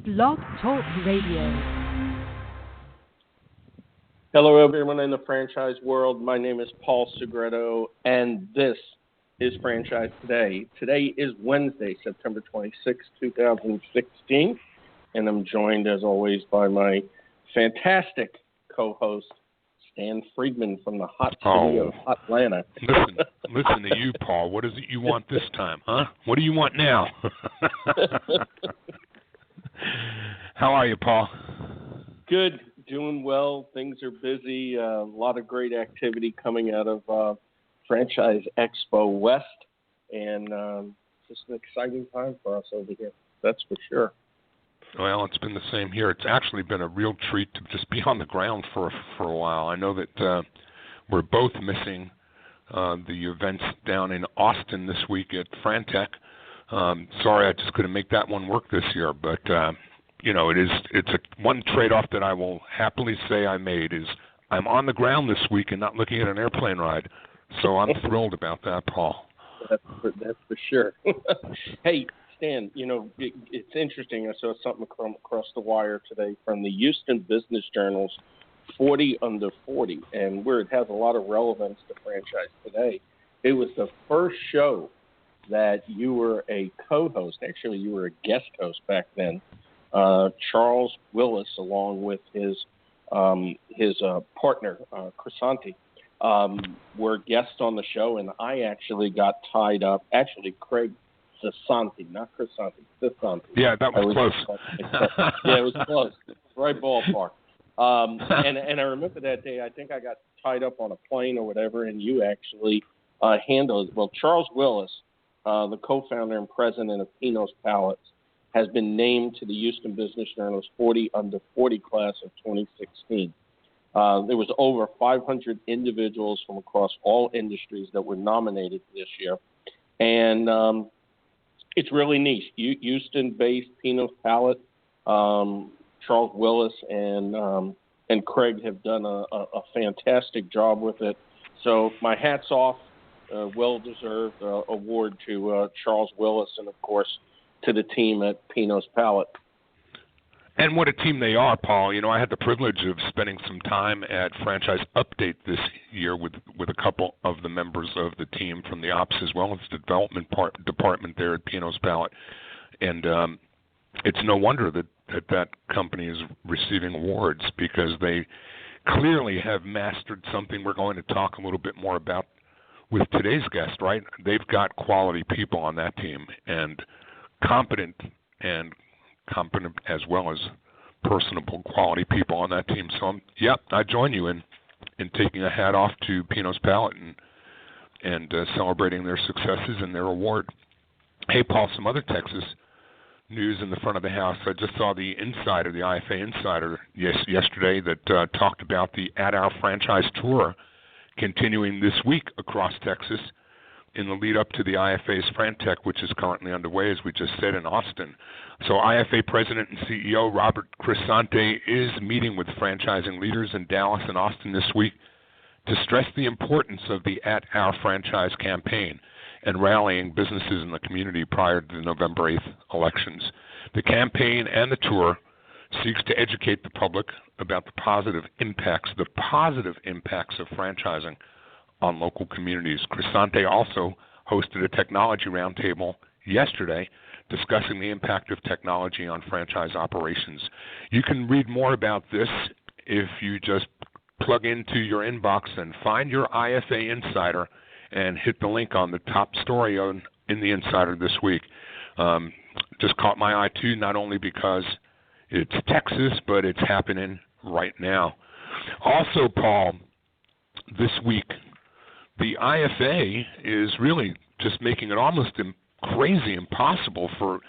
Blog Talk Radio. Hello, everyone in the franchise world. My name is Paul Segreto, and this is Franchise Today. Today is Wednesday, September 26, 2016, and I'm joined, as always, by my fantastic co-host, Stan Friedman from the hot city of Atlanta. Listen to you, Paul. What is it you want this time, huh? What do you want now? How are you, Paul? Good, doing well. Things are busy. A lot of great activity coming out of Franchise Expo West, and just an exciting time for us over here. That's for sure. Well, it's been the same here. It's actually been a real treat to just be on the ground for a while. I know that we're both missing the events down in Austin this week at Frantech. Sorry, I just couldn't make that one work this year. But it's one trade-off that I will happily say I made is I'm on the ground this week and not looking at an airplane ride. So I'm thrilled about that, Paul. That's for sure. Hey, Stan, it's interesting. I saw something across the wire today from the Houston Business Journal's 40 Under 40, and where it has a lot of relevance to Franchise Today. It was the first show that you were a co-host. Actually, you were a guest host back then. Charles Willis, along with his partner, Crisante, were guests on the show, and I actually got tied up. Actually, Craig Crisante, not Crisante, Crisante. Yeah, that was close. Yeah, it was close. Right ballpark. And I remember that day, I think I got tied up on a plane or whatever, and you actually handled it. Well, Charles Willis, the co-founder and president of Pinos Pallets, has been named to the Houston Business Journal's 40 Under 40 class of 2016. There was over 500 individuals from across all industries that were nominated this year. And it's really niche. Houston-based Pinos Pallet, Charles Willis and Craig have done a fantastic job with it. So my hat's off, well-deserved award to Charles Willis and, of course, to the team at Pinos Pallet. And what a team they are, Paul. I had the privilege of spending some time at Franchise Update this year with a couple of the members of the team from the ops as well as the development department there at Pinos Pallet. And it's no wonder that company is receiving awards because they clearly have mastered something we're going to talk a little bit more about with today's guest, right? They've got quality people on that team and competent as well as personable quality people on that team. So, I join you in taking a hat off to Pinos Pallet and celebrating their successes and their award. Hey, Paul, some other Texas news in the front of the house. I just saw the Insider, the IFA Insider, yesterday that talked about the At Our Franchise Tour continuing this week across Texas in the lead up to the IFA's Frantech, which is currently underway, as we just said, in Austin. So IFA President and CEO Robert Crisante is meeting with franchising leaders in Dallas and Austin this week to stress the importance of the At Our Franchise campaign and rallying businesses in the community prior to the November 8th elections. The campaign and the tour seeks to educate the public about the positive impacts of franchising on local communities. Crisante also hosted a technology roundtable yesterday discussing the impact of technology on franchise operations. You can read more about this if you just plug into your inbox and find your IFA Insider and hit the link on the top story in the Insider this week. Just caught my eye, too, not only because it's Texas, but it's happening right now. Also, Paul, this week, the IFA is really just making it almost crazy impossible for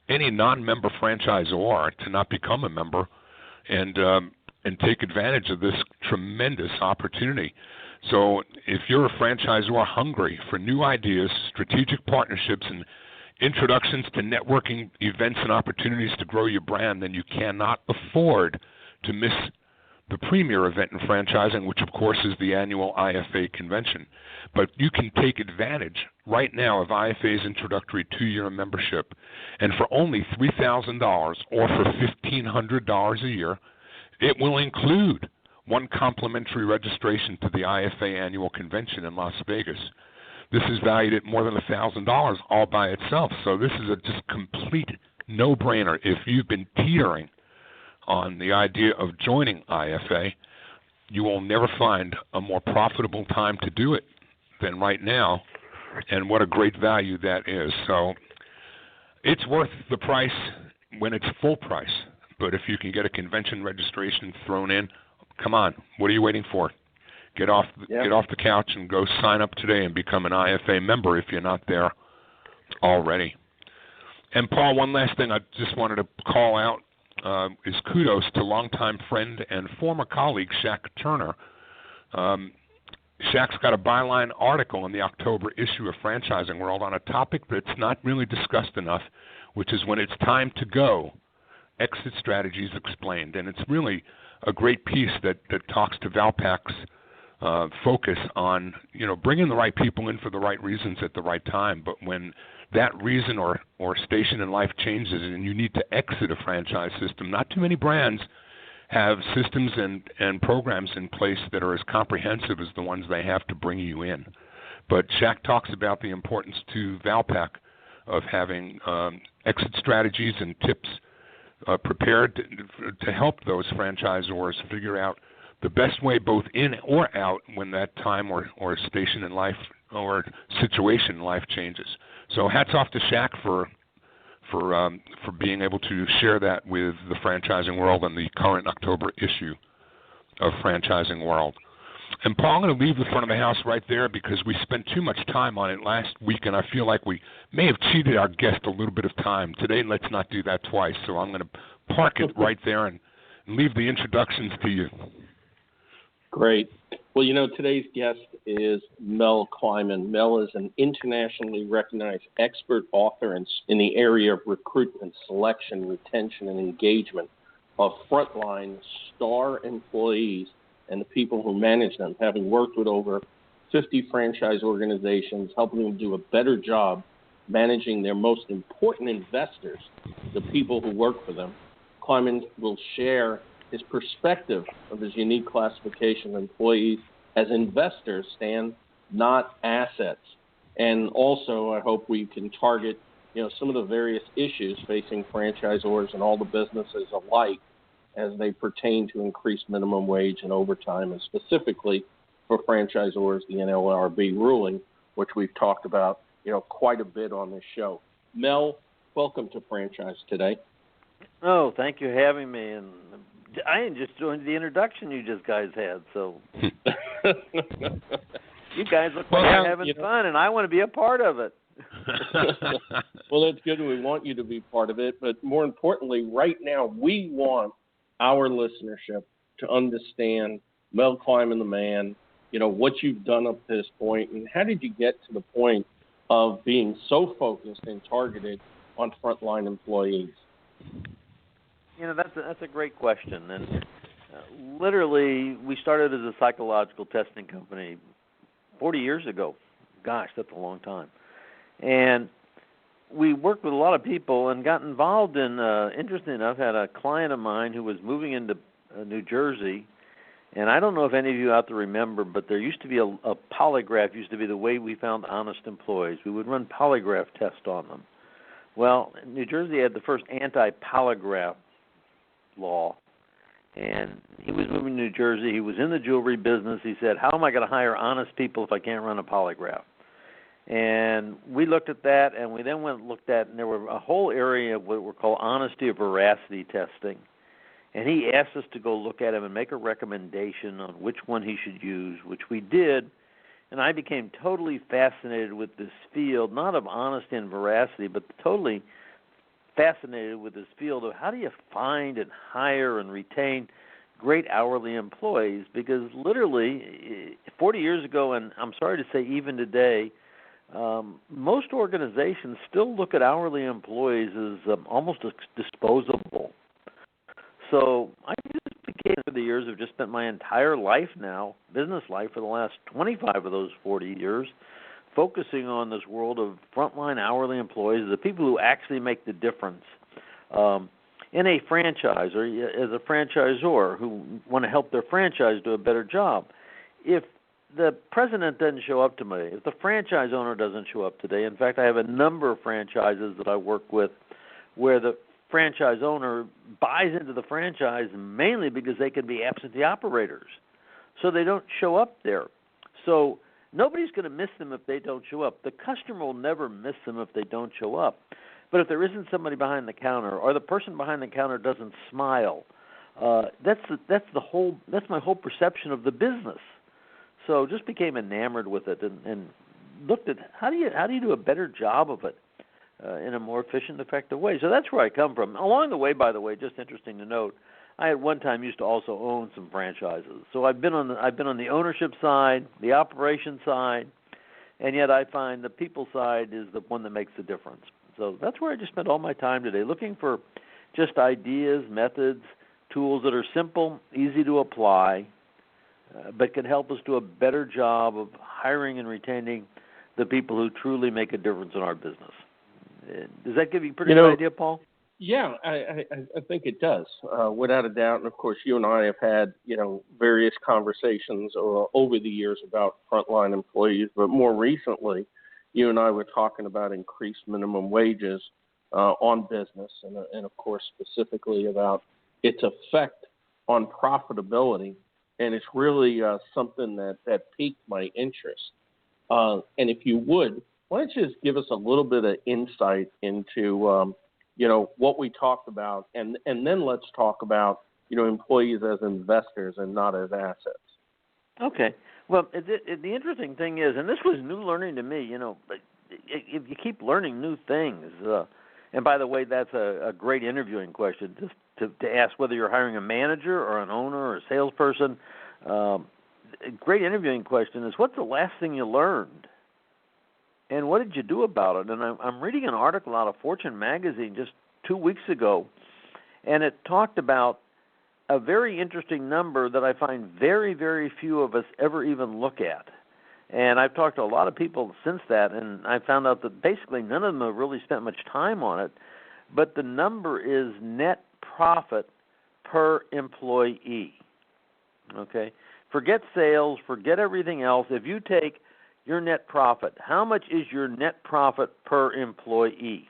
any non-member franchisor to not become a member and take advantage of this tremendous opportunity. So if you're a franchisor hungry for new ideas, strategic partnerships, and introductions to networking events and opportunities to grow your brand, then you cannot afford to miss the premier event in franchising, which of course is the annual IFA convention. But you can take advantage right now of IFA's introductory 2-year membership, and for only $3,000 or for $1,500 a year, it will include one complimentary registration to the IFA annual convention in Las Vegas. This is valued at more than $1,000 all by itself. So this is a just complete no-brainer. If you've been teetering on the idea of joining IFA, you will never find a more profitable time to do it than right now, and what a great value that is. So it's worth the price when it's full price, but if you can get a convention registration thrown in, come on, what are you waiting for? Get off the couch and go sign up today and become an IFA member if you're not there already. And Paul, one last thing I just wanted to call out is kudos to longtime friend and former colleague Shaq Turner. Shaq's got a byline article in the October issue of Franchising World on a topic that's not really discussed enough, which is when it's time to go, exit strategies explained. And it's really a great piece that talks to Valpak's focus on, bringing the right people in for the right reasons at the right time. But when that reason or station in life changes and you need to exit a franchise system, not too many brands have systems and programs in place that are as comprehensive as the ones they have to bring you in. But Shaq talks about the importance to Valpak of having exit strategies and tips prepared to help those franchisors figure out the best way both in or out when that time or station in life or situation in life changes. So hats off to Shaq for being able to share that with the Franchising World and the current October issue of Franchising World. And Paul, I'm going to leave the front of the house right there because we spent too much time on it last week, and I feel like we may have cheated our guest a little bit of time. Today, let's not do that twice, so I'm going to park it right there and leave the introductions to you. Great. Well, today's guest is Mel Kleiman. Mel is an internationally recognized expert author in the area of recruitment, selection, retention, and engagement of frontline star employees and the people who manage them, having worked with over 50 franchise organizations, helping them do a better job managing their most important investors, the people who work for them. Kleiman will share his perspective of his unique classification of employees as investors, Stan, not assets. And also, I hope we can target, some of the various issues facing franchisors and all the businesses alike as they pertain to increased minimum wage and overtime, and specifically for franchisors, the NLRB ruling, which we've talked about, quite a bit on this show. Mel, welcome to Franchise Today. Oh, thank you for having me. And I just joined the introduction you guys had, so you guys look like you're having fun, and I want to be a part of it. Well, that's good. We want you to be part of it, but more importantly, right now, we want our listenership to understand Mel Kleiman, the man, what you've done up to this point, and how did you get to the point of being so focused and targeted on frontline employees? That's a great question. And literally, we started as a psychological testing company 40 years ago. Gosh, that's a long time. And we worked with a lot of people and got involved in, interesting enough, had a client of mine who was moving into New Jersey. And I don't know if any of you out there remember, but there used to be a polygraph, used to be the way we found honest employees. We would run polygraph tests on them. Well, New Jersey had the first anti-polygraph law, and he was moving to New Jersey. He was in the jewelry business. He said, how am I going to hire honest people if I can't run a polygraph? And we looked at that, and we then went and looked at, and there were a whole area of what were called honesty or veracity testing. And he asked us to go look at him and make a recommendation on which one he should use, which we did. And I became totally fascinated with this field, not of honesty and veracity, but totally fascinated with this field of how do you find and hire and retain great hourly employees, because literally 40 years ago, and I'm sorry to say even today, most organizations still look at hourly employees as almost disposable. So I just began with the years, have just spent my entire life now, business life, for the last 25 of those 40 years, focusing on this world of frontline hourly employees, the people who actually make the difference in a franchise or as a franchisor who want to help their franchise do a better job. If the president doesn't show up today, if the franchise owner doesn't show up today, in fact, I have a number of franchises that I work with where the franchise owner buys into the franchise mainly because they can be absentee operators. So they don't show up there. So nobody's going to miss them if they don't show up. The customer will never miss them if they don't show up. But if there isn't somebody behind the counter, or the person behind the counter doesn't smile, that's my whole perception of the business. So just became enamored with it and looked at how do you do a better job of it in a more efficient, effective way. So that's where I come from. Along the way, by the way, just interesting to note, I at one time used to also own some franchises. So I've been on the ownership side, the operation side, and yet I find the people side is the one that makes the difference. So that's where I just spent all my time today, looking for just ideas, methods, tools that are simple, easy to apply, but can help us do a better job of hiring and retaining the people who truly make a difference in our business. Does that give you a pretty good idea, Paul? Yeah, I think it does, without a doubt. And, of course, you and I have had, various conversations over the years about frontline employees, but more recently, you and I were talking about increased minimum wages on business and, of course, specifically about its effect on profitability. And it's really something that piqued my interest. And if you would, why don't you just give us a little bit of insight into, what we talked about, and then let's talk about, employees as investors and not as assets. Okay. Well, the interesting thing is, and this was new learning to me, if you keep learning new things, and by the way, that's a great interviewing question, just to ask whether you're hiring a manager or an owner or a salesperson. A great interviewing question is, what's the last thing you learned? And what did you do about it? And I'm reading an article out of Fortune magazine just 2 weeks ago, and it talked about a very interesting number that I find very, very few of us ever even look at. And I've talked to a lot of people since that, and I found out that basically none of them have really spent much time on it. But the number is net profit per employee. Okay? Forget sales, forget everything else. If you take your net profit, how much is your net profit per employee?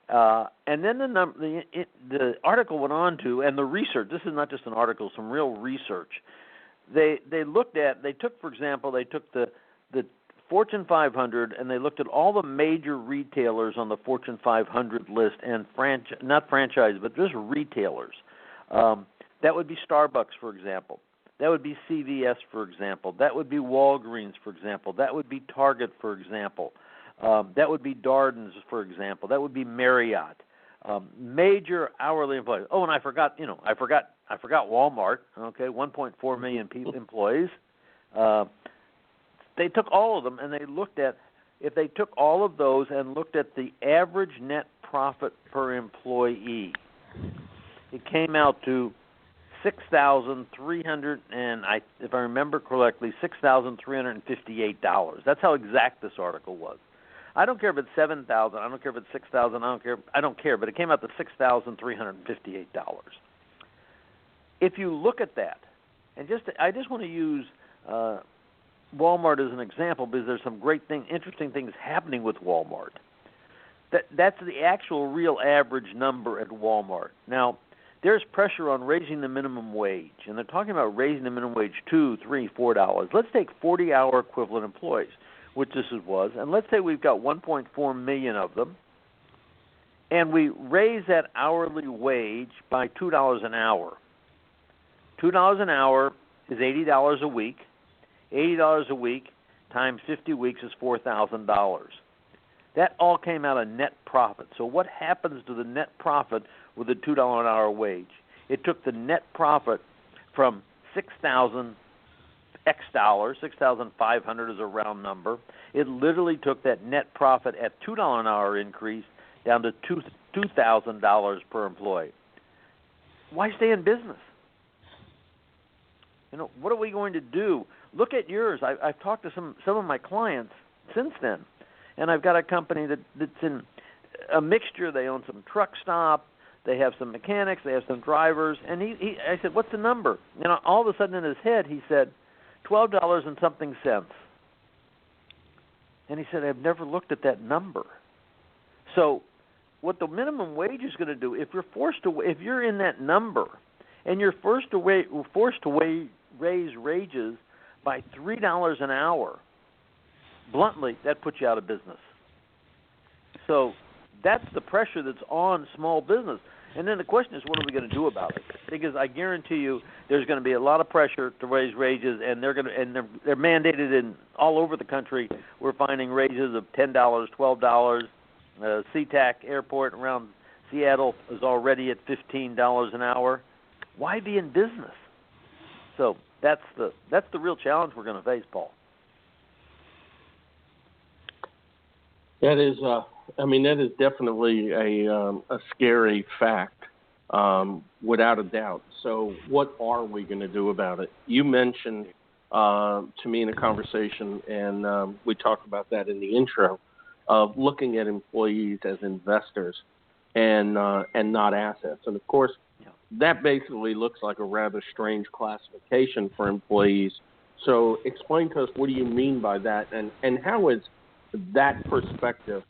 And then the article went on to, and the research, this is not just an article, some real research. They took, for example, the Fortune 500, and they looked at all the major retailers on the Fortune 500 list, and not franchise, but just retailers. That would be Starbucks, for example. That would be CVS, for example. That would be Walgreens, for example. That would be Target, for example. That would be Darden's, for example. That would be Marriott. Major hourly employees. Oh, and I forgot Walmart. Okay, 1.4 million employees. They took all of them and they looked at, if they took all of those and looked at the average net profit per employee, it came out to $6,300, and if I remember correctly, $6,358. That's how exact this article was. I don't care if it's $7,000. I don't care if it's $6,000. I don't care. But it came out to $6,358. If you look at that, and I just want to use Walmart as an example because there's some interesting things happening with Walmart. That's the actual real average number at Walmart. Now, there's pressure on raising the minimum wage, and they're talking about raising the minimum wage $2, $3, $4. Let's take 40-hour equivalent employees, which this was, and let's say we've got 1.4 million of them, and we raise that hourly wage by $2 an hour. $2 an hour is $80 a week. $80 a week times 50 weeks is $4,000. That all came out of net profit. So what happens to the net profit with a $2 an hour wage? It took the net profit from $6,000 X dollars, 6,500 is a round number. It literally took that net profit at $2 an hour increase down to $2,000 per employee. Why stay in business? What are we going to do? Look at yours. I've talked to some of my clients since then, and I've got a company that's in a mixture. They own some truck stop. They have some mechanics. They have some drivers. And I said, what's the number? And all of a sudden in his head, he said, $12 and something cents. And he said, I've never looked at that number. So what the minimum wage is going to do, if you're in that number and you're forced to raise wages by $3 an hour, bluntly, that puts you out of business. So that's the pressure that's on small business. And then the question is, what are we going to do about it? Because I guarantee you, there's going to be a lot of pressure to raise wages, and they're mandated in all over the country. We're finding raises of $10, $12. SeaTac Airport around Seattle is already at $15 an hour. Why be in business? So that's the real challenge we're going to face, Paul. That is, that is definitely a scary fact, without a doubt. So what are we going to do about it? You mentioned to me in a conversation, and we talked about that in the intro, of looking at employees as investors and not assets. And, of course, that basically looks like a rather strange classification for employees. So explain to us, what do you mean by that, and how is that perspective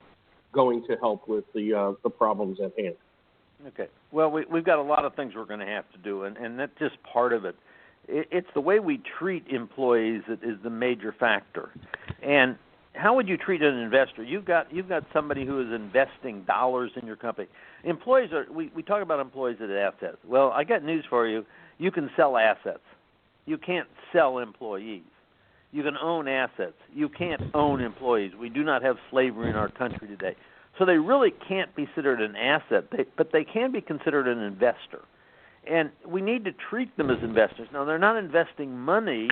going to help with the problems at hand? Okay. Well, we've got a lot of things we're going to have to do, and that's just part of it. It's the way we treat employees that is the major factor. And how would you treat an investor? You've got somebody who is investing dollars in your company. Employees we talk about employees as assets. Well, I got news for you. You can sell assets. You can't sell employees. You can own assets. You can't own employees. We do not have slavery in our country today. So they really can't be considered an asset, but they can be considered an investor. And we need to treat them as investors. Now, they're not investing money,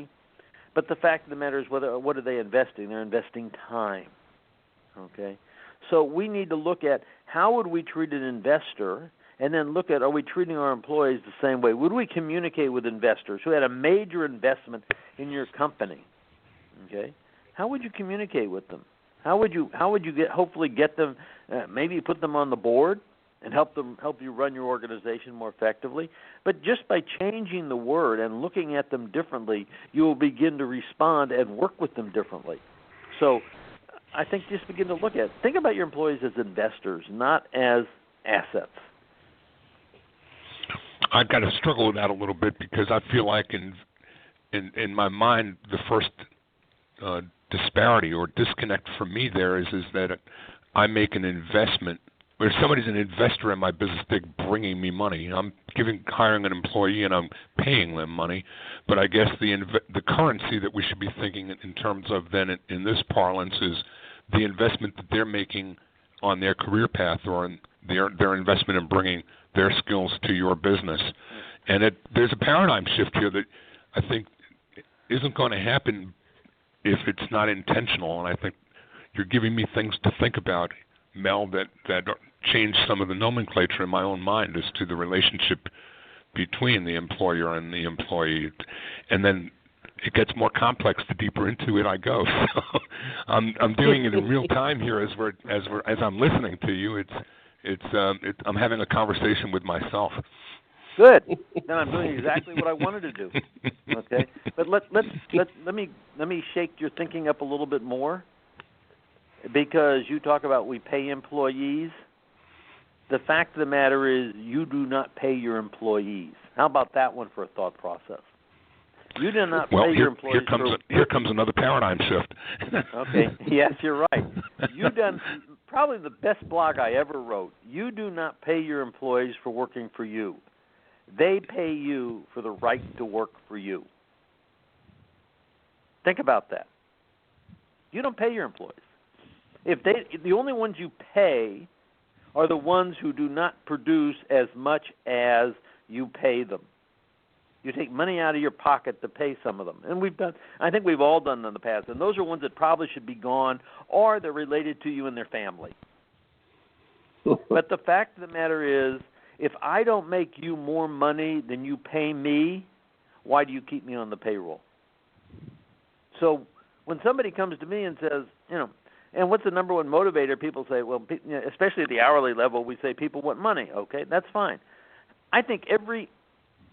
but the fact of the matter is, what are they investing? They're investing time. Okay? So we need to look at how would we treat an investor, and then look at, are we treating our employees the same way? Would we communicate with investors who had a major investment in your company? Okay, how would you communicate with them? How would you hopefully get them? Maybe put them on the board and help you run your organization more effectively. But just by changing the word and looking at them differently, you will begin to respond and work with them differently. So I think just begin to think about your employees as investors, not as assets. I've got to struggle with that a little bit, because I feel like in my mind, the first disparity or disconnect for me there is that I make an investment. If somebody's an investor in my business, they're bringing me money. I'm hiring an employee and I'm paying them money. But I guess the currency that we should be thinking in terms of then in this parlance is the investment that they're making on their career path, or on their investment in bringing their skills to your business. And there's a paradigm shift here that I think isn't going to happen if it's not intentional. And I think you're giving me things to think about, Mel, that change some of the nomenclature in my own mind as to the relationship between the employer and the employee. And then it gets more complex the deeper into it I go. So I'm doing it in real time here as I'm listening to you. I'm having a conversation with myself. Good. Then I'm doing exactly what I wanted to do. Okay, but let me shake your thinking up a little bit more, because you talk about we pay employees. The fact of the matter is, you do not pay your employees. How about that one for a thought process? You do not pay your employees. Here comes another paradigm shift. Okay. Yes, you're right. You've done probably the best blog I ever wrote. You do not pay your employees for working for you. They pay you for the right to work for you. Think about that. You don't pay your employees. The only ones you pay are the ones who do not produce as much as you pay them. You take money out of your pocket to pay some of them. And I think we've all done that in the past. And those are ones that probably should be gone, or they're related to you and their family. But the fact of the matter is, if I don't make you more money than you pay me, why do you keep me on the payroll? So when somebody comes to me and says, and what's the number one motivator? People say, well, especially at the hourly level, we say people want money. Okay, that's fine. I think every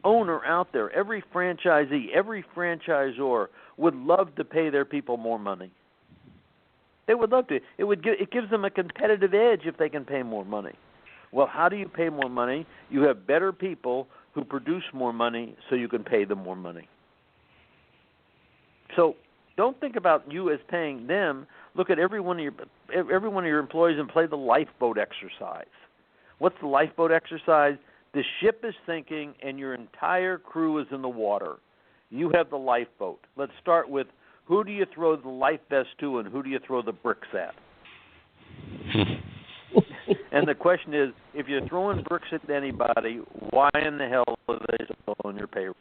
owner out there, every franchisee, every franchisor would love to pay their people more money. They would love to. It gives them a competitive edge if they can pay more money. Well, how do you pay more money? You have better people who produce more money so you can pay them more money. So don't think about you as paying them. Look at every one of your employees and play the lifeboat exercise. What's the lifeboat exercise? The ship is sinking and your entire crew is in the water. You have the lifeboat. Let's start with, who do you throw the life vest to and who do you throw the bricks at? And the question is, if you're throwing bricks at anybody, why in the hell are they still on your payroll?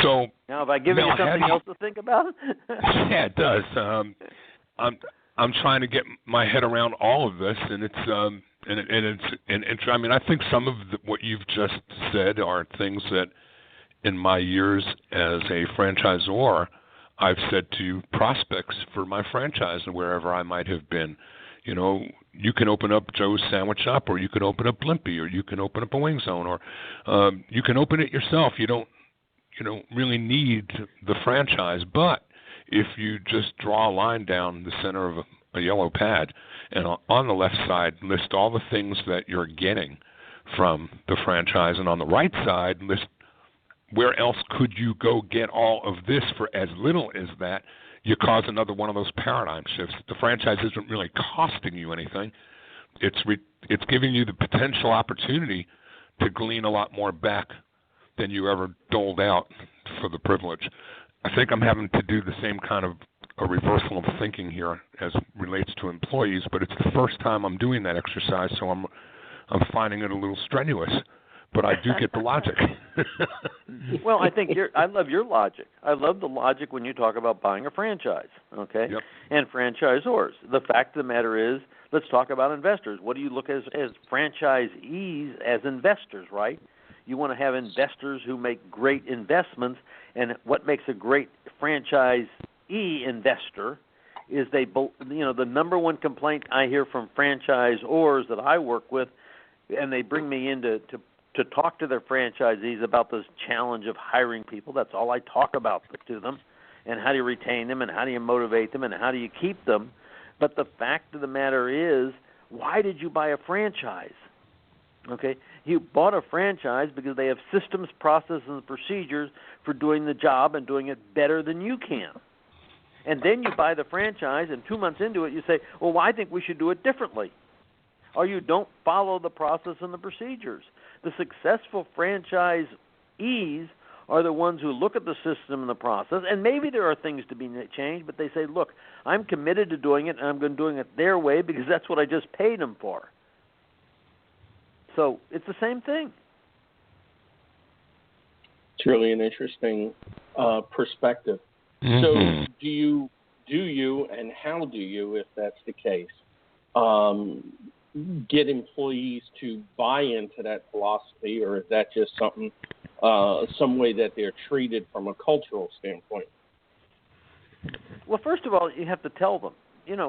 So now, have I given you something else to think about? Yeah, it does. I'm trying to get my head around all of this, and I mean, I think some of what you've just said are things that, in my years as a franchisor, I've said to prospects for my franchise and wherever I might have been. You can open up Joe's Sandwich Shop, or you can open up Blimpie, or you can open up a Wing Zone, or you can open it yourself. You don't really need the franchise, but if you just draw a line down the center of a yellow pad, and on the left side list all the things that you're getting from the franchise, and on the right side list where else could you go get all of this for as little as that, you cause another one of those paradigm shifts. The franchise isn't really costing you anything. It's giving you the potential opportunity to glean a lot more back than you ever doled out for the privilege. I think I'm having to do the same kind of a reversal of thinking here as relates to employees, but it's the first time I'm doing that exercise, so I'm finding it a little strenuous. But I do get the logic. Well, I love your logic. I love the logic when you talk about buying a franchise, okay? Yep. And franchisors. The fact of the matter is, let's talk about investors. What do you look as franchisees as investors, right? You want to have investors who make great investments, and what makes a great franchisee investor is the number one complaint I hear from franchisors that I work with, and they bring me in to talk to their franchisees about this challenge of hiring people. That's all I talk about to them, and how do you retain them, and how do you motivate them, and how do you keep them. But the fact of the matter is, why did you buy a franchise? Okay, you bought a franchise because they have systems, processes, and procedures for doing the job and doing it better than you can. And then you buy the franchise, and 2 months into it, you say, well, I think we should do it differently. Or you don't follow the process and the procedures. The successful franchisees are the ones who look at the system and the process, and maybe there are things to be changed, but they say, look, I'm committed to doing it, and I'm going to doing it their way because that's what I just paid them for. So it's the same thing. It's really an interesting perspective. Mm-hmm. So do you, and how do you, if that's the case, get employees to buy into that philosophy, or is that just something, some way that they're treated from a cultural standpoint? Well, first of all, you have to tell them.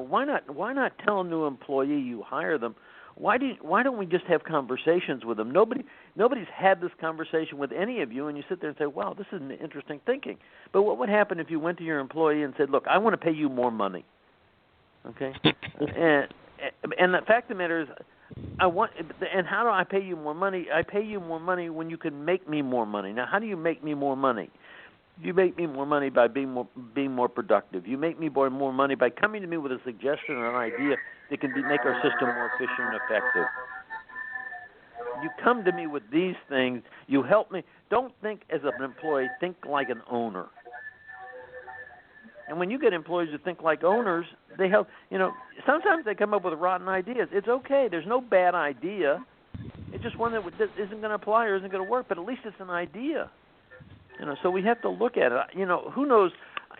Why not tell a new employee you hire them? Why don't we just have conversations with them? Nobody's had this conversation with any of you, and you sit there and say, wow, this is an interesting thinking. But what would happen if you went to your employee and said, look, I want to pay you more money, okay? And the fact of the matter is, and how do I pay you more money? I pay you more money when you can make me more money. Now, how do you make me more money? You make me more money by being more productive. You make me more money by coming to me with a suggestion or an idea that can make our system more efficient and effective. You come to me with these things. You help me. Don't think as an employee. Think like an owner. And when you get employees who think like owners, they help. Sometimes they come up with rotten ideas. It's okay. There's no bad idea. It's just one that isn't going to apply or isn't going to work. But at least it's an idea. So we have to look at it. Who knows?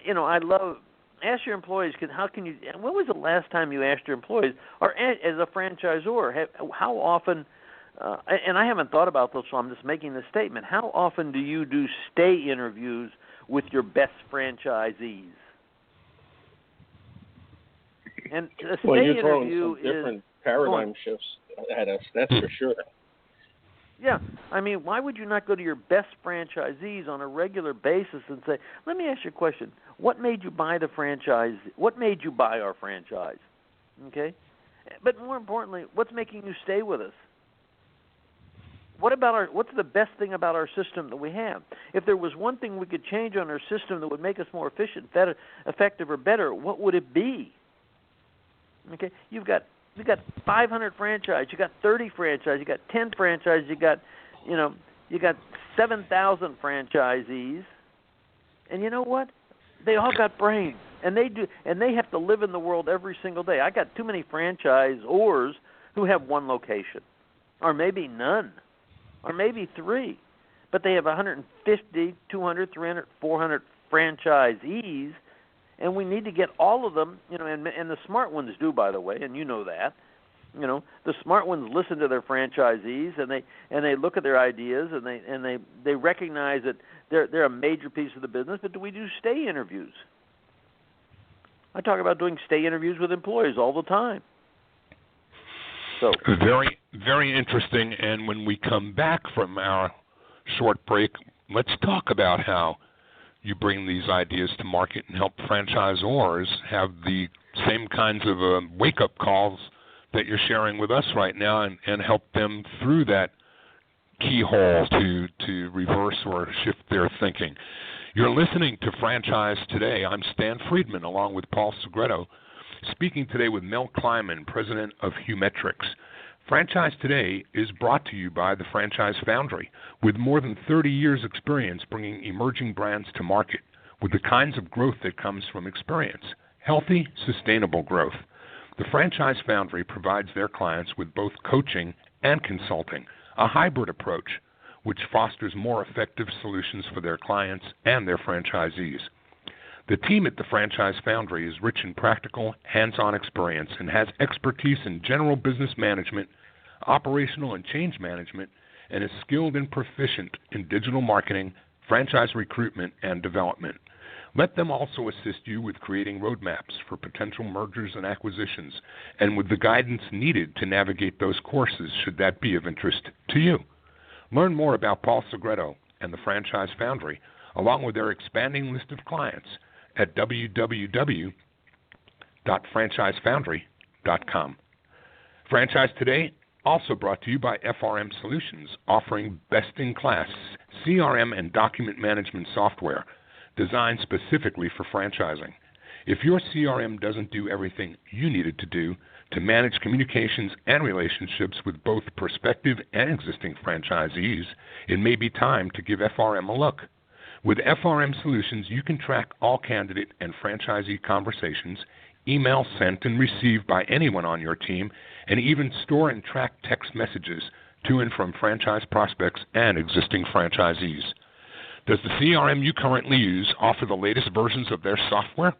Ask your employees. When was the last time you asked your employees, or as a franchisor, how often and I haven't thought about this, so I'm just making this statement. How often do you do stay interviews with your best franchisees? And a stay you're interview throwing some different paradigm shifts at us, that's for sure. Yeah, I mean, why would you not go to your best franchisees on a regular basis and say, "Let me ask you a question. What made you buy the franchise? What made you buy our franchise?" Okay, but more importantly, what's making you stay with us? What's the best thing about our system that we have? If there was one thing we could change on our system that would make us more efficient, better, effective, or better, what would it be? Okay, you've got 500 franchise, you got 30 franchise, you got 10 franchise, you got 7,000 franchisees, and you know what? They all got brains, and they have to live in the world every single day. I got too many franchisors who have one location, or maybe none, or maybe 3, but they have 150, 200, 300, 400 franchisees. And we need to get all of them, and the smart ones do, by the way, and you know that. The smart ones listen to their franchisees, and they look at their ideas, and they recognize that they're a major piece of the business. But do we do stay interviews? I talk about doing stay interviews with employees all the time. So very, very interesting. And when we come back from our short break, let's talk about how you bring these ideas to market and help franchisors have the same kinds of wake-up calls that you're sharing with us right now, and help them through that keyhole to reverse or shift their thinking. You're listening to Franchise Today. I'm Stan Friedman, along with Paul Segreto, speaking today with Mel Kleiman, president of Humetrics. Franchise Today is brought to you by the Franchise Foundry, with more than 30 years' experience bringing emerging brands to market with the kinds of growth that comes from experience, healthy, sustainable growth. The Franchise Foundry provides their clients with both coaching and consulting, a hybrid approach which fosters more effective solutions for their clients and their franchisees. The team at the Franchise Foundry is rich in practical, hands-on experience and has expertise in general business management, operational and change management, and is skilled and proficient in digital marketing, franchise recruitment, and development. Let them also assist you with creating roadmaps for potential mergers and acquisitions, and with the guidance needed to navigate those courses should that be of interest to you. Learn more about Paul Segreto and the Franchise Foundry, along with their expanding list of clients, at www.franchisefoundry.com. Franchise Today also brought to you by FRM Solutions, offering best-in-class CRM and document management software designed specifically for franchising. If your CRM doesn't do everything you need it to do to manage communications and relationships with both prospective and existing franchisees, it may be time to give FRM a look. With FRM Solutions, you can track all candidate and franchisee conversations, emails sent and received by anyone on your team, and even store and track text messages to and from franchise prospects and existing franchisees. Does the CRM you currently use offer the latest versions of their software?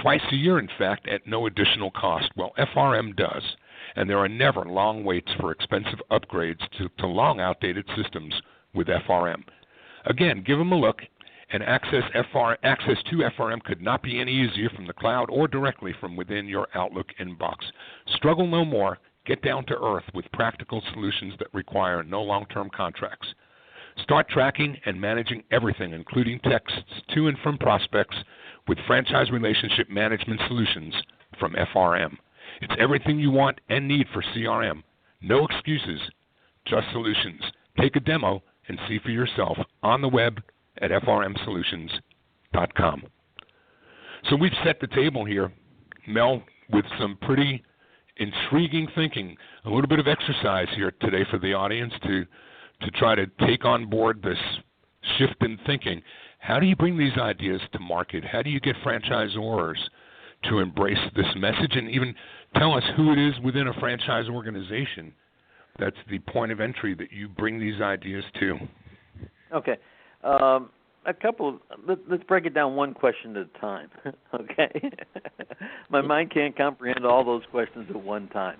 Twice a year, in fact, at no additional cost. Well, FRM does, and there are never long waits for expensive upgrades to long outdated systems with FRM. Again, give them a look, and access to FRM could not be any easier from the cloud or directly from within your Outlook inbox. Struggle no more. Get down to earth with practical solutions that require no long-term contracts. Start tracking and managing everything, including texts to and from prospects, with franchise relationship management solutions from FRM. It's everything you want and need for CRM. No excuses, just solutions. Take a demo and see for yourself on the web at frmsolutions.com. So we've set the table here, Mel, with some pretty intriguing thinking, a little bit of exercise here today for the audience to try to take on board this shift in thinking. How do you bring these ideas to market? How do you get franchisors to embrace this message, and even tell us who it is within a franchise organization that's the point of entry that you bring these ideas to? Okay. Let's break it down one question at a time, okay? My mind can't comprehend all those questions at one time.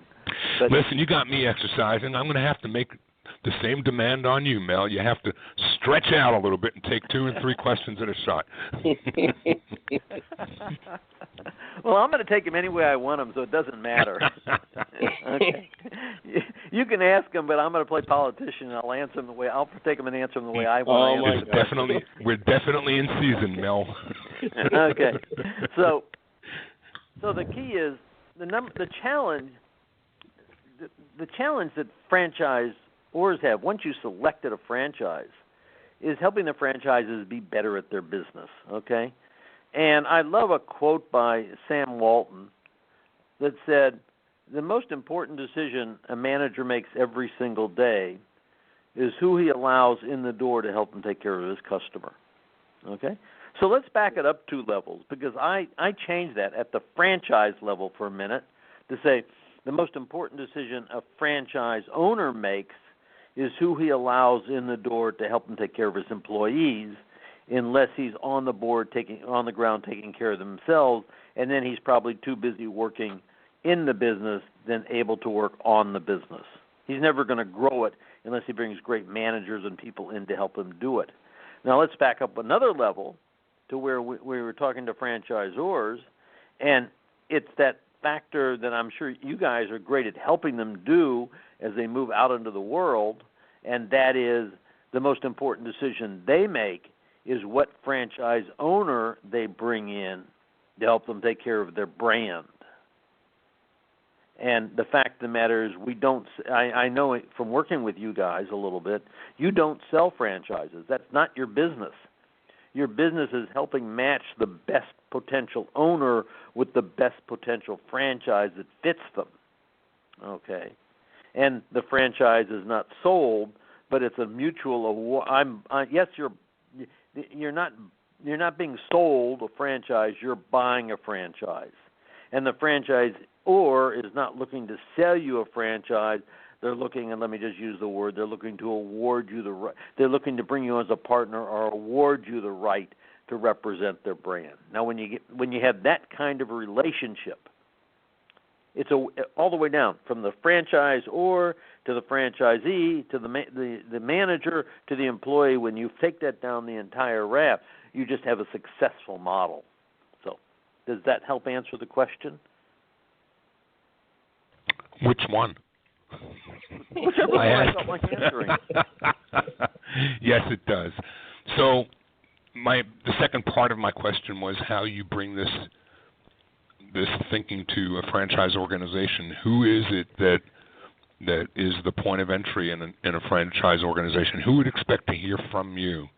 But, listen, you got me exercising. I'm going to have to make the same demand on you, Mel. You have to stretch out a little bit and take 2 and 3 questions at a shot. Well, I'm going to take them any way I want them, so it doesn't matter. Okay. You can ask them, but I'm going to play politician, and I'll take them and answer them the way I want to answer them. We're definitely in season, Mel. Okay. So the key is the challenge that franchisors have once you selected a franchise is helping the franchises be better at their business, okay? And I love a quote by Sam Walton that said, the most important decision a manager makes every single day is who he allows in the door to help him take care of his customer, okay? So let's back it up 2 levels, because I changed that at the franchise level for a minute to say the most important decision a franchise owner makes is who he allows in the door to help him take care of his employees, unless he's on the ground taking care of themselves, and then he's probably too busy working in the business than able to work on the business. He's never going to grow it unless he brings great managers and people in to help him do it. Now let's back up another level to where we were talking to franchisors, and it's that factor that I'm sure you guys are great at helping them do as they move out into the world, and that is the most important decision they make is what franchise owner they bring in to help them take care of their brand. And the fact of the matter is I know it from working with you guys a little bit, you don't sell franchises. That's not your business. Your business is helping match the best potential owner with the best potential franchise that fits them. Okay. And the franchise is not sold, but it's a mutual award. Yes, you're not being sold a franchise, you're buying a franchise. And the franchisor is not looking to sell you a franchise. They're looking, and let me just use the word, they're looking to award you the right. They're looking to bring you as a partner or award you the right to represent their brand. Now, when you have that kind of a relationship, it's all the way down from the franchisor to the franchisee to the manager to the employee. When you take that down the entire ramp, you just have a successful model. So, does that help answer the question? Which one? Whichever one I felt like answering. Yes, it does. So, the second part of my question was how you bring this thinking to a franchise organization. Who is it that is the point of entry in a franchise organization? Who would expect to hear from you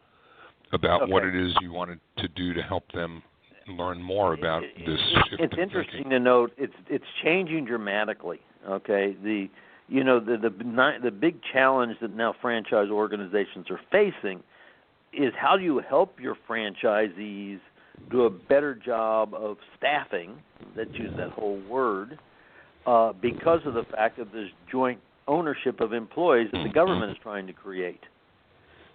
about what it is you wanted to do to help them learn more about this shift? It's interesting to note it's changing dramatically. Okay, the big challenge that now franchise organizations are facing is how do you help your franchisees do a better job of staffing, let's use that whole word, because of the fact of this joint ownership of employees that the government is trying to create.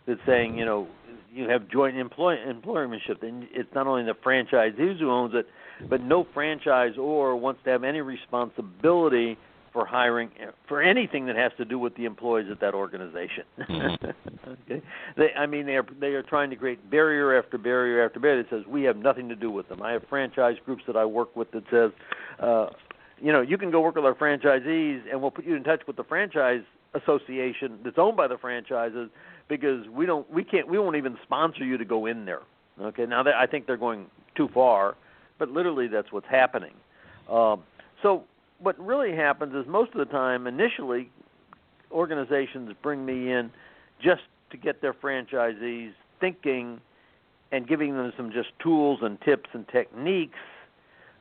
That's saying, you have joint employmentship, and it's not only the franchisees who owns it, but no franchisor wants to have any responsibility for hiring for anything that has to do with the employees at that organization. Okay? They are trying to create barrier after barrier after barrier that says we have nothing to do with them. I have franchise groups that I work with that says, you can go work with our franchisees and we'll put you in touch with the franchise association that's owned by the franchises because we won't even sponsor you to go in there. Okay, now I think they're going too far, but literally that's what's happening. So what really happens is most of the time, initially, organizations bring me in just to get their franchisees thinking and giving them some just tools and tips and techniques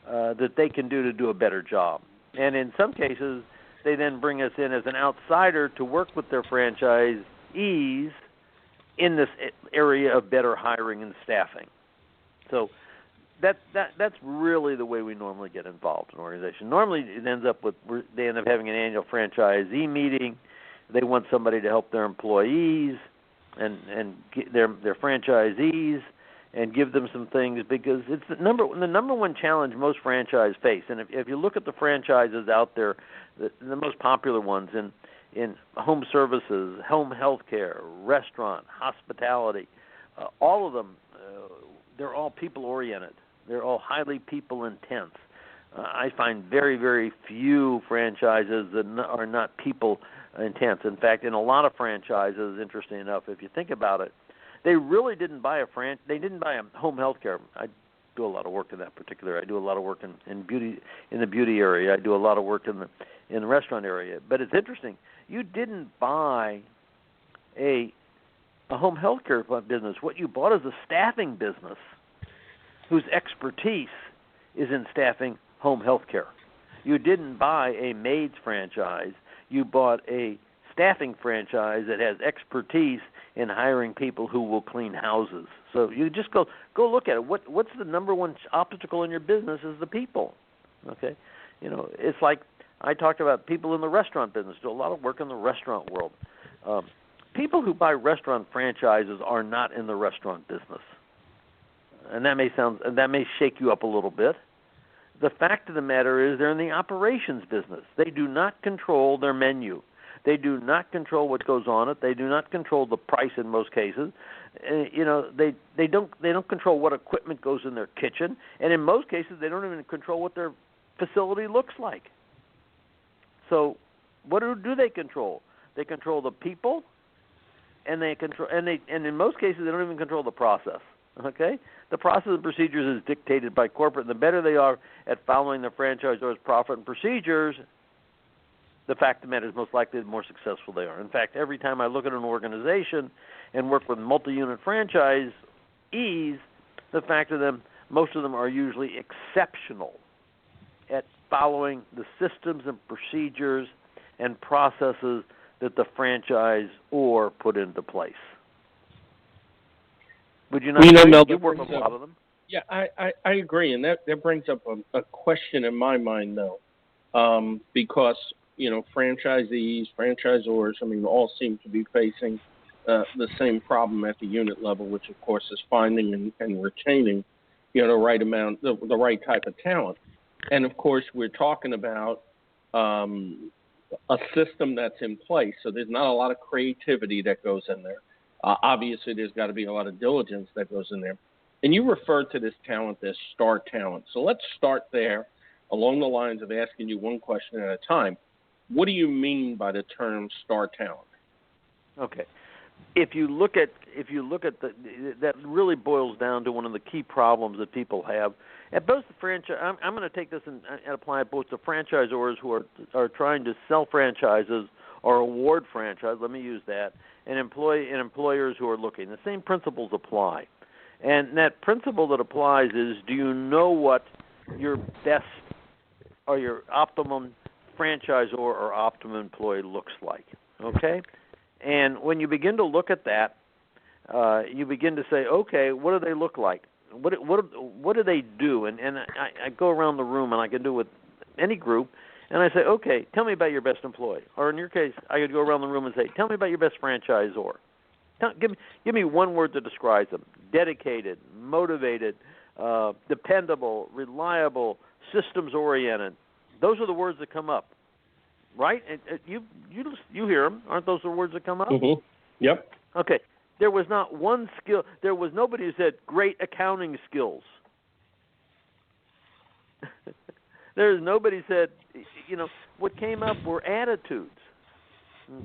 that they can do to do a better job. And in some cases, they then bring us in as an outsider to work with their franchisees in this area of better hiring and staffing. So that's really the way we normally get involved in an organization. Normally it ends up with they end up having an annual franchisee meeting. They want somebody to help their employees and their franchisees and give them some things because it's the number one challenge most franchise face. And if you look at the franchises out there, the most popular ones, and in home services, home health care, restaurant, hospitality. All of them, they're all people-oriented. They're all highly people-intense. I find very, very few franchises that are not people-intense. In fact, in a lot of franchises, interesting enough, if you think about it, they really didn't buy they didn't buy a home health care. I do a lot of work in that particular. I do a lot of work in beauty, in the beauty area. I do a lot of work in the restaurant area. But it's interesting. You didn't buy a home health care business. What you bought is a staffing business whose expertise is in staffing home health care. You didn't buy a maid's franchise. You bought a staffing franchise that has expertise in hiring people who will clean houses. So you just go look at it. What's the number one obstacle in your business is the people. Okay, it's like I talked about people in the restaurant business. Do a lot of work in the restaurant world. People who buy restaurant franchises are not in the restaurant business, and that may shake you up a little bit. The fact of the matter is they're in the operations business. They do not control their menu. They do not control what goes on it. They do not control the price in most cases. They don't control what equipment goes in their kitchen, and in most cases they don't even control what their facility looks like. So, what do they control? They control the people, and in most cases they don't even control the process. Okay, the process and procedures is dictated by corporate. And the better they are at following the franchisor's profit and procedures, the fact of the matter is most likely the more successful they are. In fact, every time I look at an organization and work with multi-unit franchisees, the fact of them, most of them are usually exceptional at following the systems and procedures and processes that the franchisor put into place. Would you not agree? Mel, you work with a lot of them. Yeah, I agree, and that brings up a question in my mind, though, because franchisees, franchisors, all seem to be facing the same problem at the unit level, which of course is finding and retaining, the right amount, the right type of talent. And of course, we're talking about a system that's in place, so there's not a lot of creativity that goes in there. Obviously, there's got to be a lot of diligence that goes in there. And you referred to this talent as star talent. So let's start there along the lines of asking you one question at a time. What do you mean by the term star talent? Okay. If you look at that really boils down to one of the key problems that people have. At both the franchise, I'm going to take this and apply it both to franchisors who are trying to sell franchises or award franchise. Let me use that. And employers who are looking. The same principles apply. And that principle that applies is, do you know what your best or your optimum franchisor or optimum employee looks like? Okay? And when you begin to look at that, you begin to say, okay, what do they look like? What do they do? And I go around the room, and I can do it with any group, and I say, okay, tell me about your best employee. Or in your case, I could go around the room and say, tell me about your best franchisor. Give me one word that describes them: dedicated, motivated, dependable, reliable, systems-oriented. Those are the words that come up, right? And you hear them. Aren't those the words that come up? Mm-hmm. Yep. Okay. There was not one skill. There was nobody who said great accounting skills. There's nobody said, what came up were attitudes.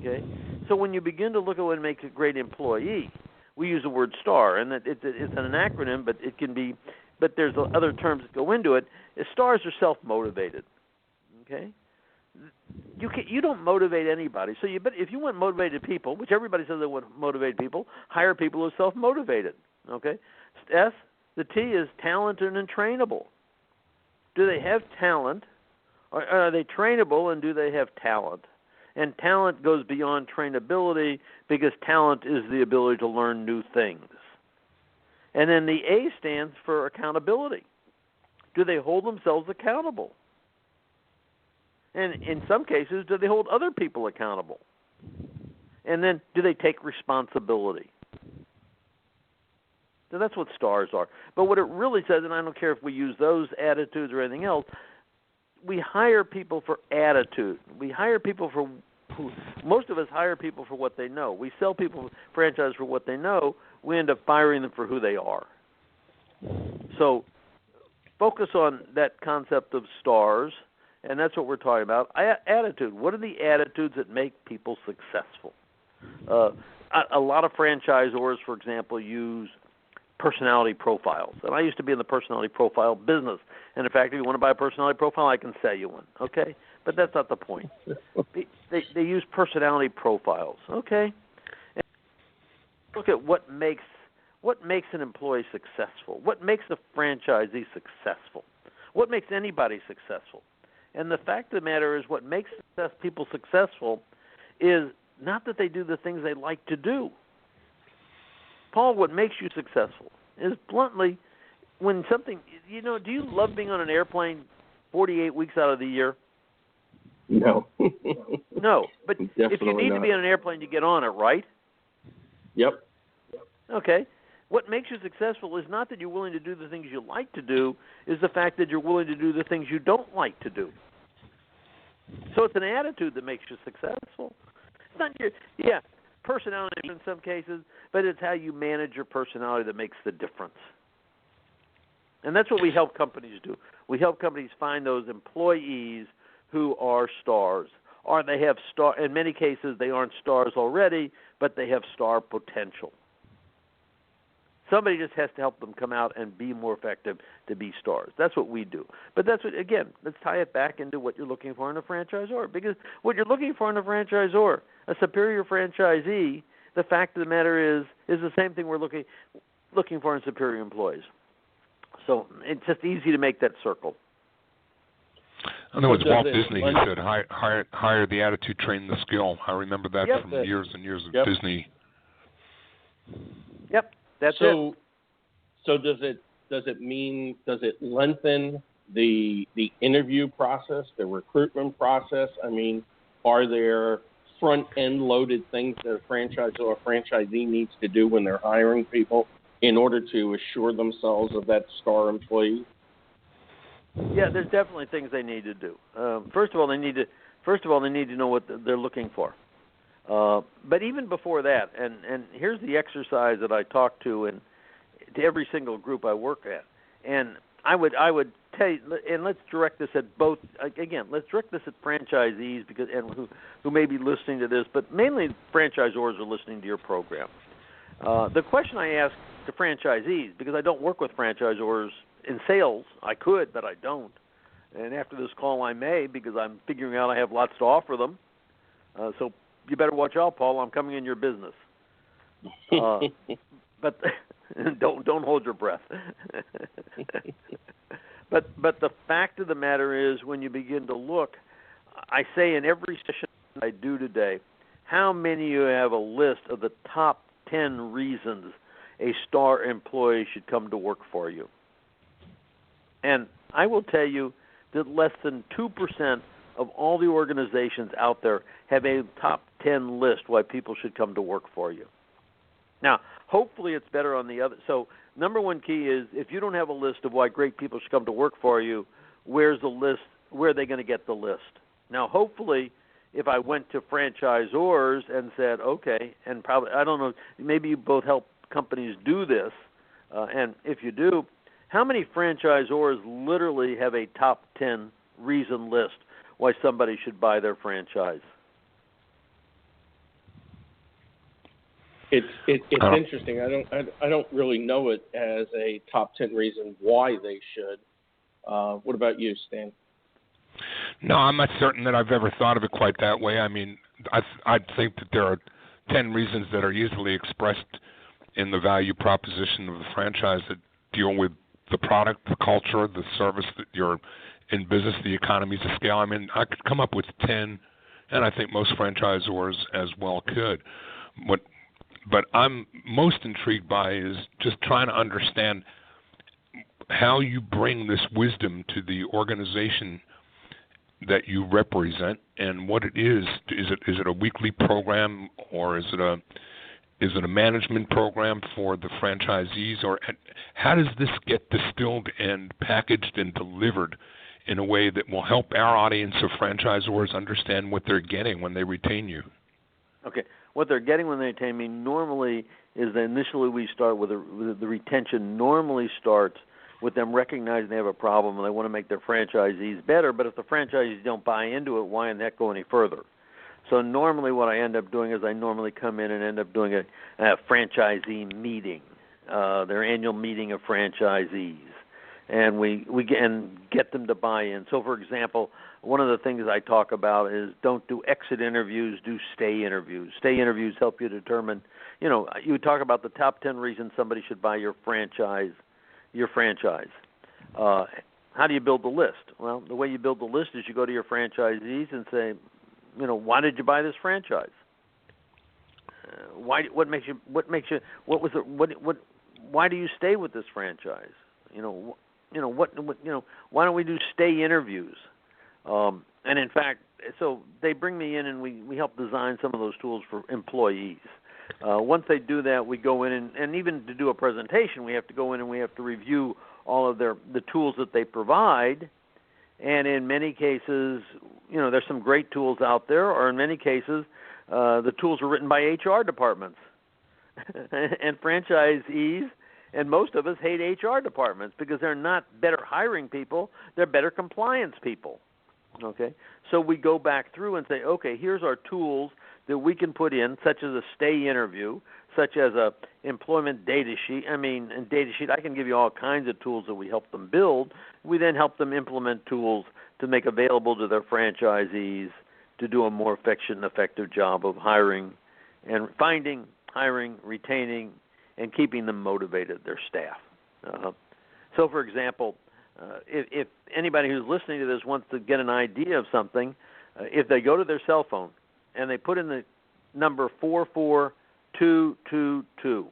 Okay, so when you begin to look at what makes a great employee, we use the word STAR, and it's an acronym, but it can be, but there's other terms that go into it. STARs are self-motivated. Okay, you don't motivate anybody. So if you want motivated people, which everybody says they want motivated people, hire people who are self-motivated. Okay, S, the T is talented and trainable. Do they have talent? Or are they trainable, and do they have talent? And talent goes beyond trainability, because talent is the ability to learn new things. And then the A stands for accountability. Do they hold themselves accountable? And in some cases, do they hold other people accountable? And then do they take responsibility? So that's what STARs are. But what it really says, and I don't care if we use those attitudes or anything else, we hire people for attitude. We hire people for most of us hire people for what they know. We sell people franchise for what they know. We end up firing them for who they are. So focus on that concept of stars, and that's what we're talking about. Attitude. What are the attitudes that make people successful? A lot of franchisors, for example, use personality profiles. And I used to be in the personality profile business. And in fact, if you want to buy a personality profile, I can sell you one. Okay? But that's not the point. They use personality profiles. Okay? And look at what makes an employee successful. What makes a franchisee successful? What makes anybody successful? And the fact of the matter is, what makes people successful is not that they do the things they like to do. Paul, what makes you successful is bluntly when something, do you love being on an airplane 48 weeks out of the year? No. No, but if you need to be on an airplane, you get on it, right? Yep. Okay. What makes you successful is not that you're willing to do the things you like to do, is the fact that you're willing to do the things you don't like to do. So it's an attitude that makes you successful. It's not personality in some cases, but it's how you manage your personality that makes the difference. And that's what we help companies do. We help companies find those employees who are stars, or they have in many cases they aren't stars already, but they have star potential. Somebody just has to help them come out and be more effective to be stars. That's what we do. But that's what, again, let's tie it back into what you're looking for in a franchisor. Because what you're looking for in a franchisor, a superior franchisee, the fact of the matter is the same thing we're looking for in superior employees. So it's just easy to make that circle. I know it's Walt Disney who said, hire the attitude, train the skill. I remember that from years and years of Disney. Yep. That's it. So does it lengthen the interview process, the recruitment process? I mean, are there front end loaded things that a franchisor or franchisee needs to do when they're hiring people in order to assure themselves of that star employee? Yeah, there's definitely things they need to do. First of all, they need to know what they're looking for. But even before that, and here's the exercise that I talk to every single group I work at, and I would tell you, and let's direct this at both. Again, let's direct this at franchisees who may be listening to this, but mainly franchisors are listening to your program. The question I ask to franchisees, because I don't work with franchisors in sales, I could, but I don't. And after this call, I may, because I'm figuring out I have lots to offer them. So you better watch out, Paul. I'm coming in your business. But don't hold your breath. But the fact of the matter is, when you begin to look, I say in every session I do today, how many of you have a list of the top 10 reasons a star employee should come to work for you? And I will tell you that less than 2% of all the organizations out there have a top 10 list why people should come to work for you. Now, hopefully it's better on the other. So number one key is, if you don't have a list of why great people should come to work for you, where's the list? Where are they going to get the list? Now, hopefully, if I went to franchisors and said, okay, and probably, I don't know, maybe you both help companies do this, and if you do, how many franchisors literally have a top 10 reason list why somebody should buy their franchise? It's interesting. I don't really know it as a top 10 reason why they should. What about you, Stan? No, I'm not certain that I've ever thought of it quite that way. I mean, I think that there are 10 reasons that are easily expressed in the value proposition of the franchise that deal with the product, the culture, the service that you're in business, the economies of scale. I mean, I could come up with 10, and I think most franchisors as well could. But I'm most intrigued by is just trying to understand how you bring this wisdom to the organization that you represent and what it is. Is it a weekly program, or is it a management program for the franchisees, or how does this get distilled and packaged and delivered in a way that will help our audience of franchisors understand what they're getting when they retain you? Okay. What they're getting when they retain me normally is that initially we start with the retention normally starts with them recognizing they have a problem and they want to make their franchisees better, but if the franchisees don't buy into it, why in the heck go any further? So normally what I end up doing is I normally come in and end up doing a franchisee meeting, their annual meeting of franchisees, and we get them to buy in. So, for example, one of the things I talk about is don't do exit interviews, do stay interviews. Stay interviews help you determine, you talk about the top 10 reasons somebody should buy your franchise. How do you build the list? Well, the way you build the list is you go to your franchisees and say, why did you buy this franchise? Why do you stay with this franchise? Why don't we do stay interviews? And in fact, so they bring me in and we help design some of those tools for employees. Once they do that, we go in and even to do a presentation, we have to go in and we have to review all of the tools that they provide. And in many cases, there's some great tools out there, or in many cases, the tools are written by HR departments. And franchisees and most of us hate HR departments because they're not better hiring people, they're better compliance people. Okay? So we go back through and say, okay, here's our tools that we can put in, such as a stay interview, such as a employment data sheet. I can give you all kinds of tools that we help them build. We then help them implement tools to make available to their franchisees to do a more efficient and effective job of hiring and finding, hiring, retaining, and keeping them motivated, their staff. So, for example, if anybody who's listening to this wants to get an idea of something, if they go to their cell phone and they put in the number 44222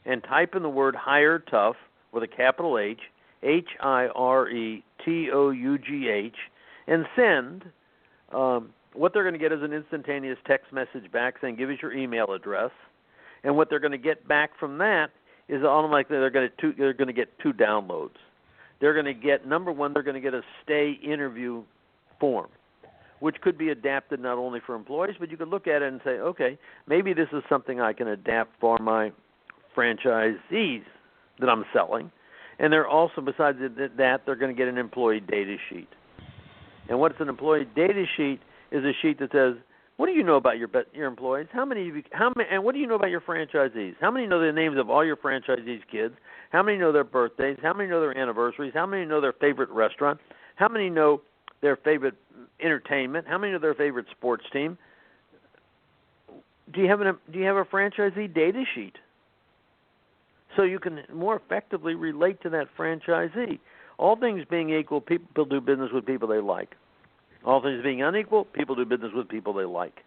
and type in the word hire tough with a capital H, HIRETOUGH, and send, what they're going to get is an instantaneous text message back saying, give us your email address. And what they're going to get back from that is automatically they're going to get two downloads. They're going to get, number one, they're going to get a stay interview form, which could be adapted not only for employees, but you could look at it and say, okay, maybe this is something I can adapt for my franchisees that I'm selling. And they're also, besides that, they're going to get an employee data sheet. And what's an employee data sheet is a sheet that says, what do you know about your employees? And what do you know about your franchisees? How many know the names of all your franchisees' kids? How many know their birthdays? How many know their anniversaries? How many know their favorite restaurant? How many know their favorite entertainment? How many know their favorite sports team? Do you have a franchisee data sheet? So you can more effectively relate to that franchisee. All things being equal, people do business with people they like. All things being unequal, people do business with people they like.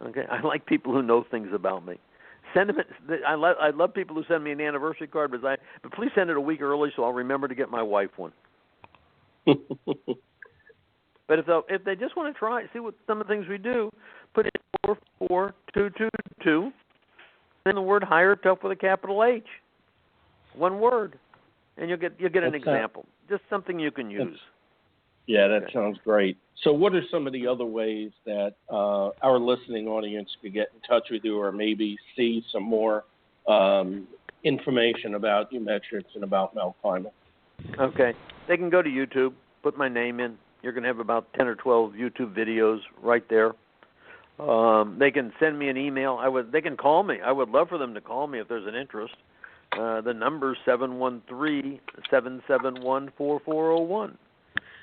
Okay, I like people who know things about me. I love people who send me an anniversary card, but please send it a week early so I'll remember to get my wife one. But if they just want to try, see what some of the things we do, put in 44222, and the word hire tough with a capital H, one word, and you'll get an example, just something you can use. Yeah, that sounds great. So what are some of the other ways that our listening audience could get in touch with you or maybe see some more information about Humetrics and about Mel Kleiman? Okay. They can go to YouTube, put my name in. You're going to have about 10 or 12 YouTube videos right there. They can send me an email. They can call me. I would love for them to call me if there's an interest. The number is 713-771-4401.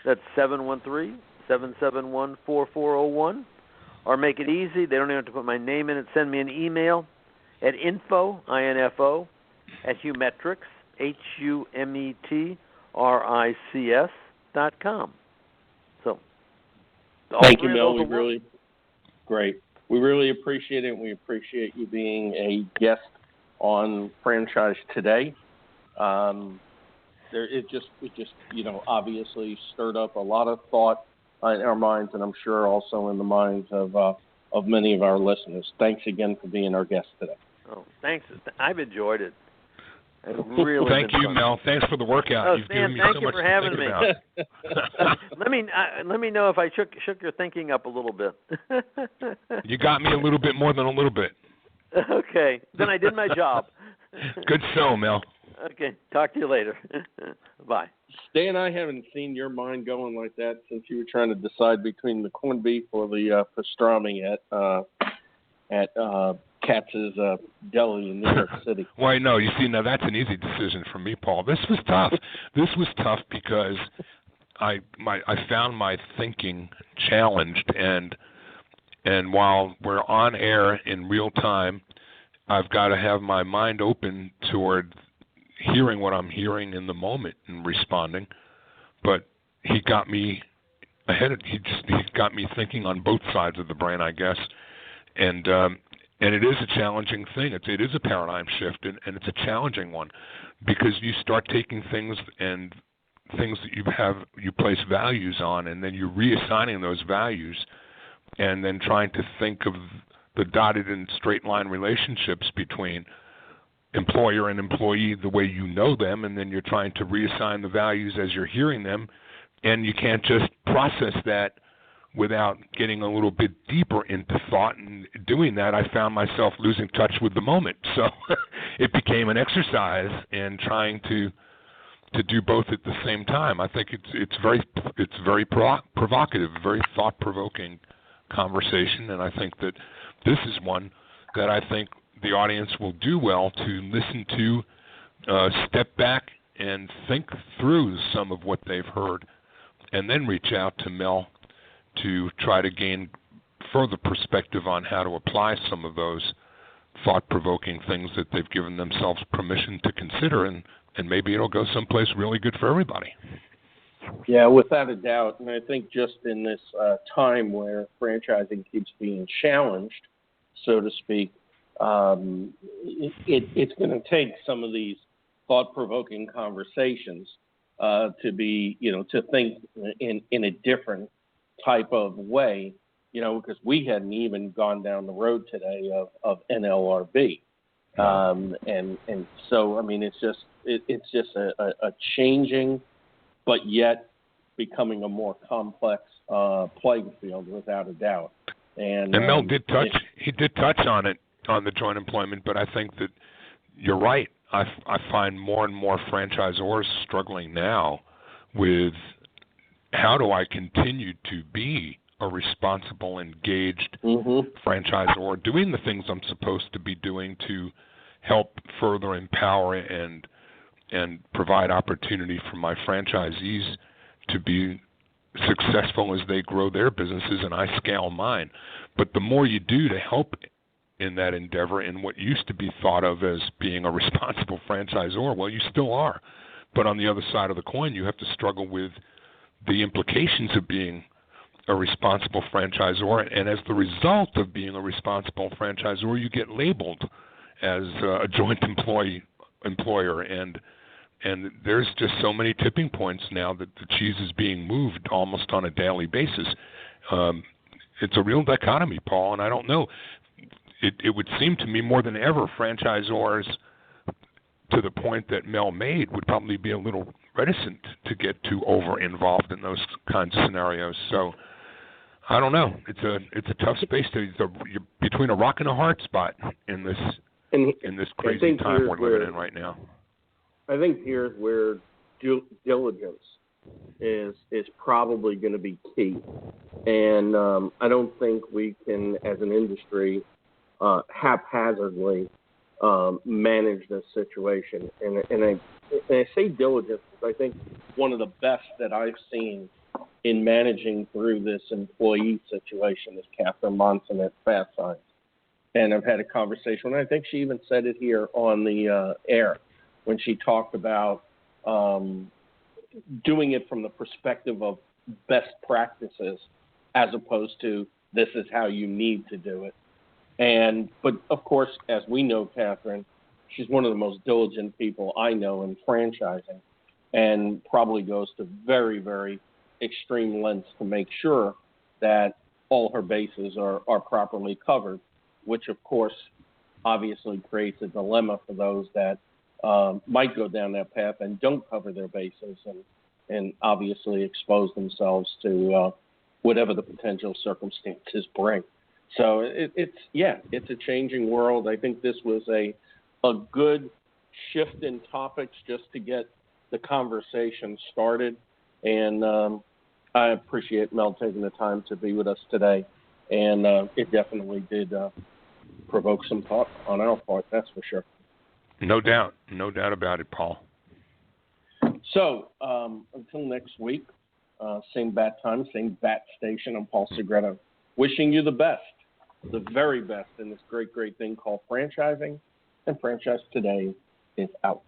That's 713-771-4401. Or make it easy. They don't even have to put my name in it. Send me an email at info, I-N-F-O, at Humetrics, HUMETRICS.com. So, thank you, Mel. We really appreciate it, and we appreciate you being a guest on Franchise Today. It just obviously stirred up a lot of thought in our minds, and I'm sure also in the minds of many of our listeners. Thanks again for being our guest today. Oh, thanks. I've enjoyed it. I've really Thank been you, fun. Mel. Thanks for the workout. Oh, You've Stan, given me thank so you much for to having think me. about. Let me know if I shook your thinking up a little bit. You got me a little bit more than a little bit. Okay, then I did my job. Good show, Mel. Okay, talk to you later. Bye. Stan, I haven't seen your mind going like that since you were trying to decide between the corned beef or the pastrami at Katz's Deli in New York City. Well, I know. You see, now that's an easy decision for me, Paul. This was tough. This was tough because I found my thinking challenged, and while we're on air in real time, I've got to have my mind open toward hearing what I'm hearing in the moment and responding. But he got me ahead. He got me thinking on both sides of the brain, I guess. And it is a challenging thing. It is a paradigm shift, and it's a challenging one because you start taking things that you place values on, and then you're reassigning those values, and then trying to think of the dotted and straight line relationships between employer and employee the way you know them, and then you're trying to reassign the values as you're hearing them, and you can't just process that without getting a little bit deeper into thought. And doing that, I found myself losing touch with the moment. So it became an exercise in trying to do both at the same time. I think it's very provocative, very thought-provoking conversation, and I think that this is one that I think the audience will do well to listen to, step back and think through some of what they've heard, and then reach out to Mel to try to gain further perspective on how to apply some of those thought-provoking things that they've given themselves permission to consider, and maybe it'll go someplace really good for everybody. Yeah, without a doubt. And I think just in this time where franchising keeps being challenged, so to speak, it's going to take some of these thought-provoking conversations to be, to think in a different type of way, because we hadn't even gone down the road today of NLRB. And so, I mean, it's just a changing, but yet becoming a more complex playing field, without a doubt. And Mel did touch on it on the joint employment, but I think that you're right. I find more and more franchisors struggling now with how do I continue to be a responsible, engaged franchisor, doing the things I'm supposed to be doing to help further empower and provide opportunity for my franchisees to be successful as they grow their businesses and I scale mine. But the more you do to help in that endeavor, in what used to be thought of as being a responsible franchisor, well, you still are. But on the other side of the coin, you have to struggle with the implications of being a responsible franchisor. And as the result of being a responsible franchisor, you get labeled as a joint employer. And there's just so many tipping points now that the cheese is being moved almost on a daily basis. It's a real dichotomy, Paul, and I don't know. It would seem to me more than ever franchisors, to the point that Mel made, would probably be a little reticent to get too over-involved in those kinds of scenarios. So I don't know. It's a tough space. You're between a rock and a hard spot in this crazy time we're living in right now. I think here's where diligence is probably going to be key. And I don't think we can, as an industry, haphazardly manage this situation. And I say diligence because I think one of the best that I've seen in managing through this employee situation is Catherine Monson at Fast Signs. And I've had a conversation, and I think she even said it here on the air, when she talked about doing it from the perspective of best practices as opposed to this is how you need to do it. But of course, as we know, Catherine, she's one of the most diligent people I know in franchising, and probably goes to very, very extreme lengths to make sure that all her bases are properly covered, which of course obviously creates a dilemma for those that might go down that path and don't cover their bases and obviously expose themselves to whatever the potential circumstances bring. So it's a changing world. I think this was a good shift in topics just to get the conversation started. And I appreciate Mel taking the time to be with us today. And it definitely did provoke some thought on our part, that's for sure. No doubt about it, Paul. So until next week, same bat time, same bat station, I'm Paul Segreto, wishing you the best, the very best in this great, great thing called franchising. And Franchise Today is out.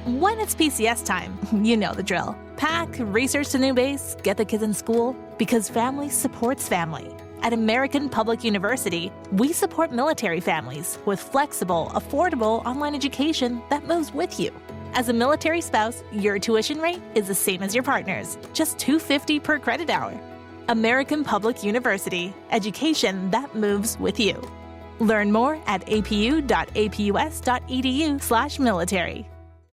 When it's PCS time, you know the drill. Pack, research the new base, get the kids in school, because family supports family. At American Public University, we support military families with flexible, affordable online education that moves with you. As a military spouse, your tuition rate is the same as your partner's, just $250 per credit hour. American Public University, education that moves with you. Learn more at apu.apus.edu/military.